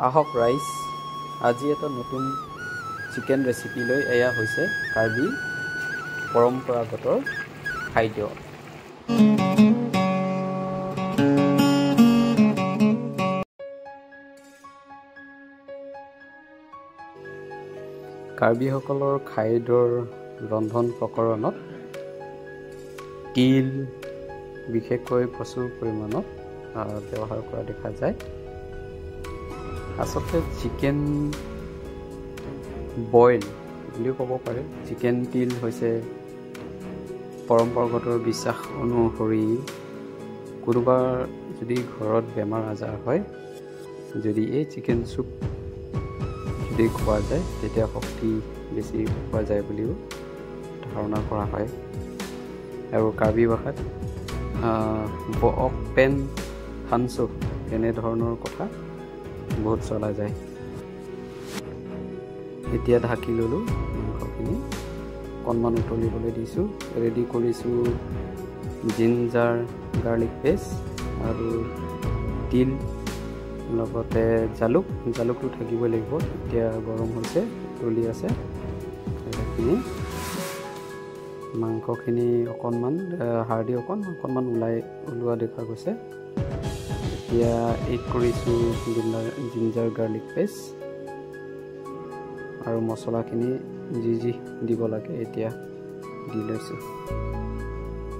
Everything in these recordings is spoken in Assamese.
আহক ৰাইজ, আজি এটা নতুন চিকেন ৰেচিপি লৈ এয়া হৈছে কাৰ্বি পৰম্পৰাগত খাদ্য। কাৰ্বিসকলৰ খাদ্যৰ ৰন্ধন প্ৰকৰণত তিল বিশেষকৈ প্ৰচুৰ পৰিমাণত ব্যৱহাৰ কৰা দেখা যায়। আচলতে চিকেন বইল বুলিও ক'ব পাৰে। চিকেন তিল হৈছে পৰম্পৰাগত বিশ্বাস অনুসৰি কোনোবা যদি ঘৰত বেমাৰ আজাৰ হয়, যদি এই চিকেন চুপ যদি খোৱা যায় তেতিয়া শক্তি বেছি পোৱা যায় বুলিও ধাৰণা কৰা হয়। আৰু কাৰ্বি ভাষাত বক পেন হানচো এনেধৰণৰ কথা বহুত চলা যায়। এতিয়া ঢাকি ল'লোঁ, মাংসখিনি অকণমান উতলিবলৈ দিছোঁ। ৰেডি কৰিছোঁ জিঞ্জাৰ গাৰ্লিক পেষ্ট আৰু তিল, লগতে জালুকটো থাকিবই লাগিব। এতিয়া গৰম হৈছে, উতলি আছে। সেইখিনি মাংসখিনি অকণমান হাৰ্ডি অকণমান ওলোৱা দেখা গৈছে। এতিয়া এড কৰিছোঁ জিঞ্জাৰ গাৰ্লিক পেষ্ট আৰু মছলাখিনি যি দিব লাগে এতিয়া দি লৈছোঁ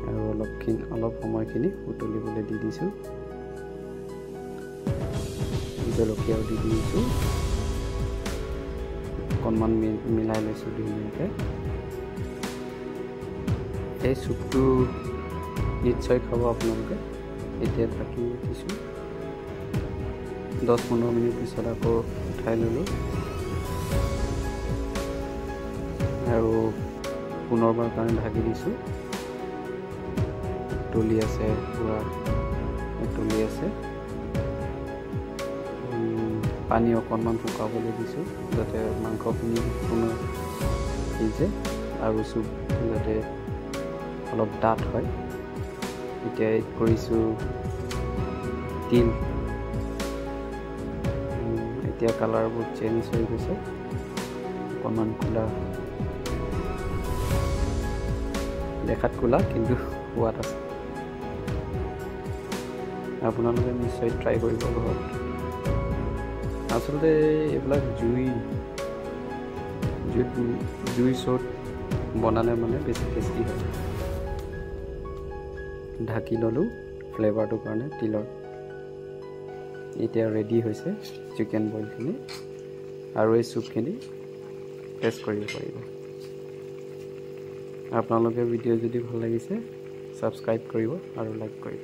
আৰু অলপ সময়খিনি উতলিবলৈ দি দিছোঁ। জলকীয়াও দি দিছোঁ, অকণমান মিলাই লৈছোঁ ধুনীয়াকৈ। এই চুপটো নিশ্চয় খাব আপোনালোকে। এতিয়া ঢাকি দিছোঁ, 10-15 মিনিট পিছত আকৌ উঠাই ল'লোঁ আৰু পুনৰবাৰ কাৰণে ঢাকি দিছোঁ। উতলি আছে, পূৰা উতলি আছে। পানী অকণমান শুকাবলৈ দিছোঁ যাতে মাংসখিনি সম্পূৰ্ণ সিজে আৰু চুপ যাতে অলপ ডাঠ হয়। এতিয়া এড কৰিছোঁ তিল। এতিয়া কালাৰবোৰ চেঞ্জ হৈ গৈছে, অকণমান ক'লা, দেখাত ক'লা কিন্তু সোৱাদ আছে। আপোনালোকে নিশ্চয় ট্ৰাই কৰিব ঘৰত। আচলতে এইবিলাক জুই চ'ত বনালে মানে বেছি টেষ্টি হয়। ঢাকি ল'লোঁ ফ্লেভাৰটোৰ কাৰণে তিলৰ। এতিয়া ৰেডি হৈছে চিকেন বইলখিনি আৰু এই চুপখিনি টেষ্ট কৰিব পাৰিব। আপোনালোকে ভিডিঅ' যদি ভাল লাগিছে ছাবস্ক্ৰাইব কৰিব আৰু লাইক কৰিব।